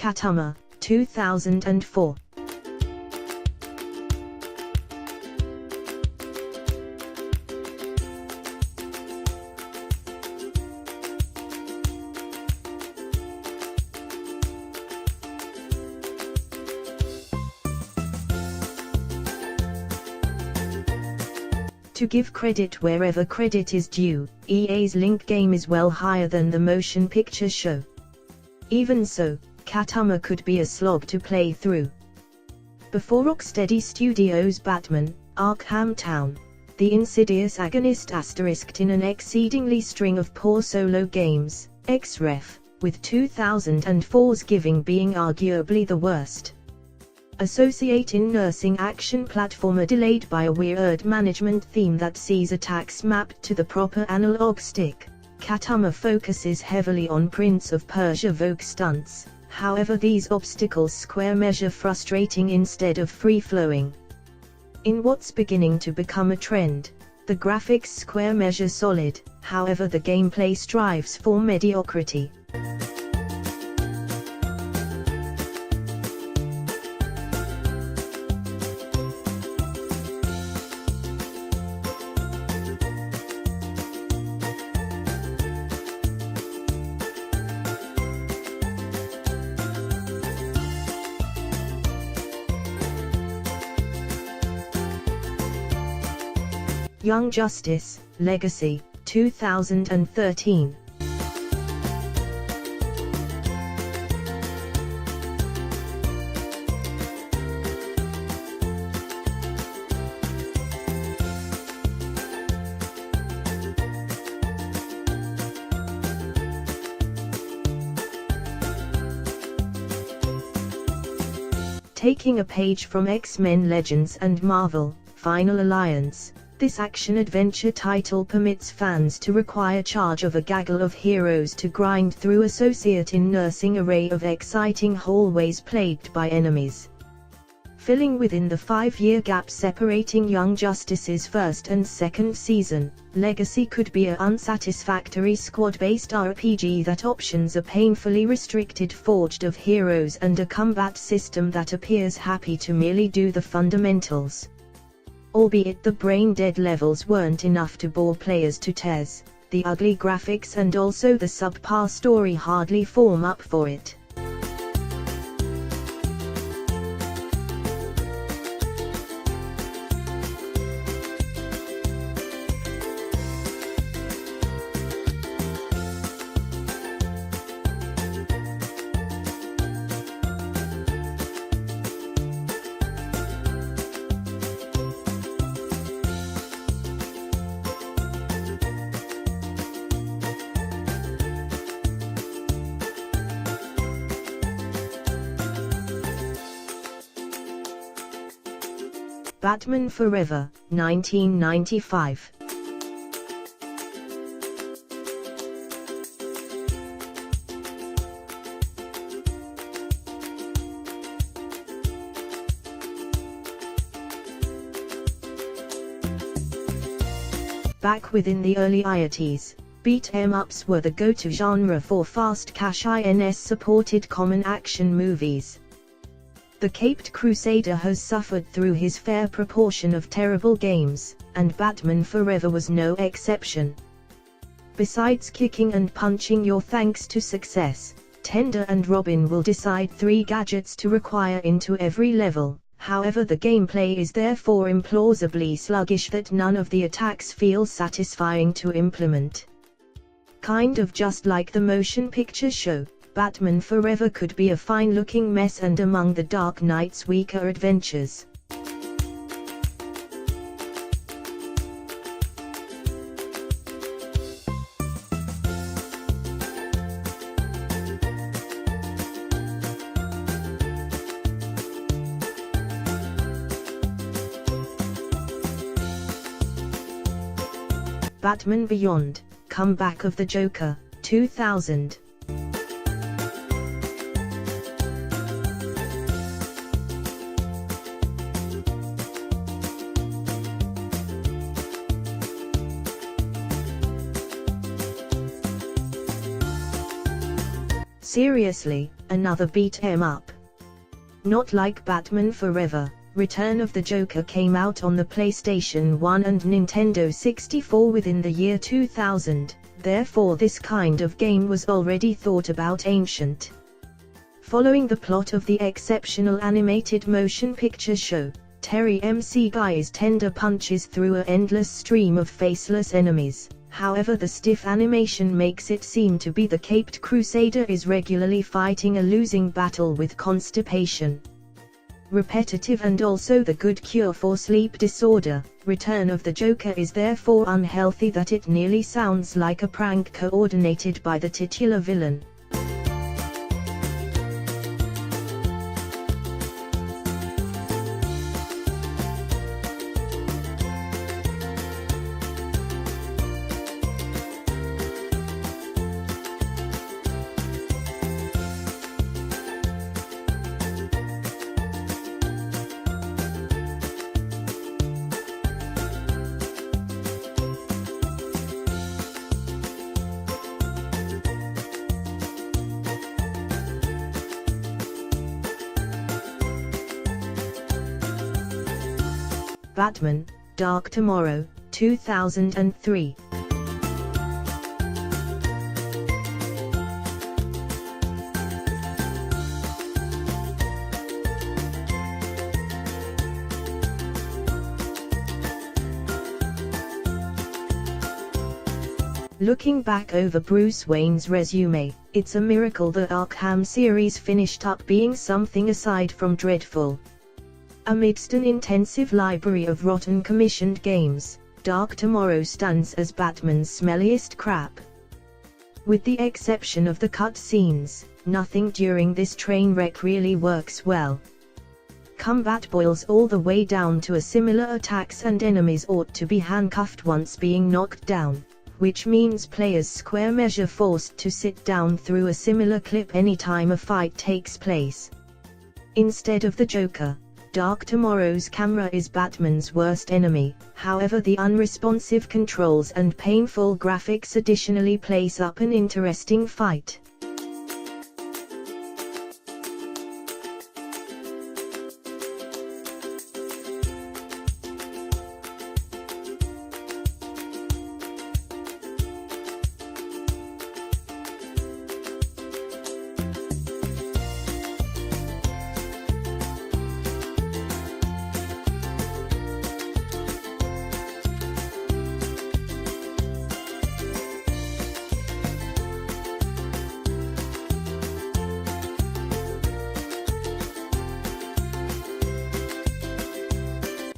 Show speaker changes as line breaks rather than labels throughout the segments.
Catwoman, 2004. To give credit wherever credit is due, EA's Link game is well higher than the motion picture show. Even so, Catwoman could be a slog to play through. Before Rocksteady Studios' Batman, Arkham Town, the insidious agonist asterisked in an exceedingly string of poor solo games, xref, with 2004's Giving being arguably the worst. Associate in nursing action platformer delayed by a weird management theme that sees attacks mapped to the proper analog stick. Catwoman focuses heavily on Prince of Persia vogue stunts, however these obstacles square measure frustrating instead of free-flowing. In what's beginning to become a trend, the graphics square measure solid, however the gameplay strives for mediocrity. Young Justice, Legacy, 2013. Taking a page from X-Men Legends and Marvel, Final Alliance, this action-adventure title permits fans to require charge of a gaggle of heroes to grind through associate in nursing array of exciting hallways plagued by enemies. Filling within the 5-year gap separating Young Justice's first and second season, Legacy could be a unsatisfactory squad-based RPG that options a painfully restricted forged of heroes and a combat system that appears happy to merely do the fundamentals. Albeit the brain-dead levels weren't enough to bore players to tears, the ugly graphics and also the subpar story hardly form up for it. Batman Forever, 1995. Back within the early IoTs, beat-em-ups were the go-to genre for fast cash INS-supported common action movies. The Caped Crusader has suffered through his fair proportion of terrible games, and Batman Forever was no exception. Besides kicking and punching your thanks to success, Tender and Robin will decide 3 gadgets to require into every level, however the gameplay is therefore implausibly sluggish that none of the attacks feel satisfying to implement. Kind of just like the motion picture show, Batman Forever could be a fine-looking mess and among the Dark Knight's weaker adventures. Batman Beyond, Comeback of the Joker, 2000. Seriously, another beat 'em up. Not like Batman Forever. Return of the Joker came out on the PlayStation 1 and Nintendo 64 within the year 2000, therefore this kind of game was already thought about ancient. Following the plot of the exceptional animated motion picture show, Terry McGuire's tender punches through an endless stream of faceless enemies. However, the stiff animation makes it seem to be the caped crusader is regularly fighting a losing battle with constipation. Repetitive and also the good cure for sleep disorder, Return of the Joker is therefore unhealthy that it nearly sounds like a prank coordinated by the titular villain. Batman, Dark Tomorrow, 2003. Looking back over Bruce Wayne's resume, it's a miracle the Arkham series finished up being something aside from dreadful. Amidst an intensive library of rotten commissioned games, Dark Tomorrow stands as Batman's smelliest crap. With the exception of the cut scenes, nothing during this train wreck really works well. Combat boils all the way down to a similar attacks and enemies ought to be handcuffed once being knocked down, which means players square measure forced to sit down through a similar clip anytime a fight takes place. Instead of the Joker, Dark Tomorrow's camera is Batman's worst enemy, however the unresponsive controls and painful graphics additionally place up an interesting fight.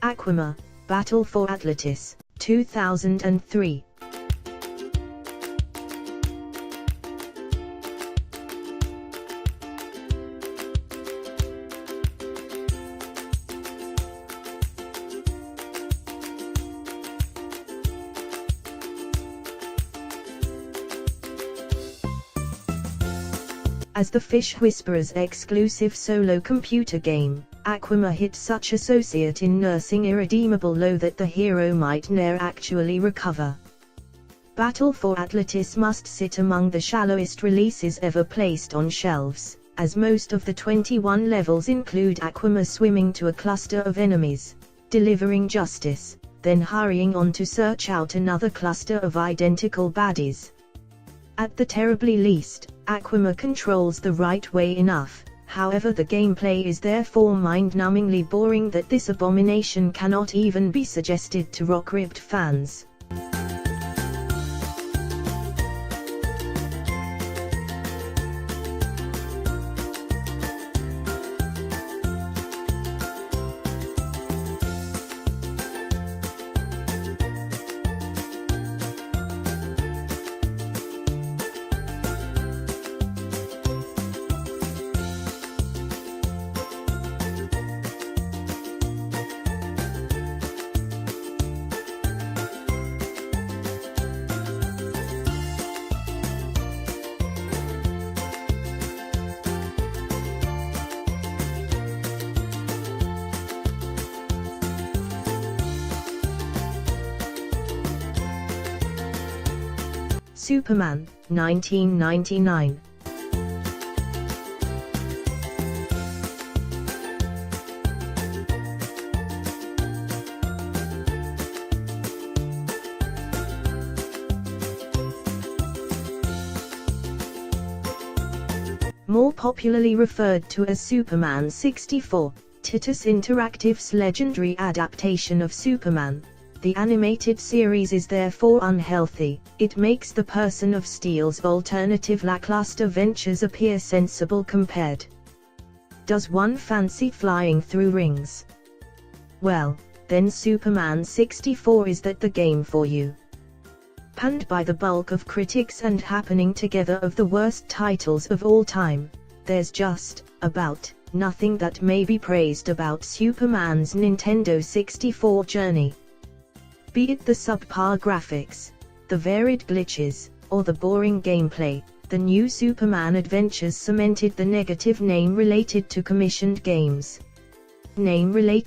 Aquaman, Battle for Atlantis, 2003. As the Fish Whisperer's exclusive solo computer game, Aquaman hit such associate in nursing irredeemable low that the hero might ne'er actually recover. Battle for Atlantis must sit among the shallowest releases ever placed on shelves, as most of the 21 levels include Aquaman swimming to a cluster of enemies, delivering justice, then hurrying on to search out another cluster of identical baddies. At the terribly least, Aquaman controls the right way enough, however the gameplay is therefore mind-numbingly boring that this abomination cannot even be suggested to rock-ribbed fans. Superman, 1999. More popularly referred to as Superman 64, Titus Interactive's legendary adaptation of Superman. The animated series is therefore unhealthy. It makes the Person of Steel's alternative lackluster ventures appear sensible compared. Does one fancy flying through rings? Well, then Superman 64 is that the game for you. Panned by the bulk of critics and happening together of the worst titles of all time, there's just about nothing that may be praised about Superman's Nintendo 64 journey. Be it the subpar graphics, the varied glitches, or the boring gameplay, the new Superman adventures cemented the negative name related to commissioned games. Name relate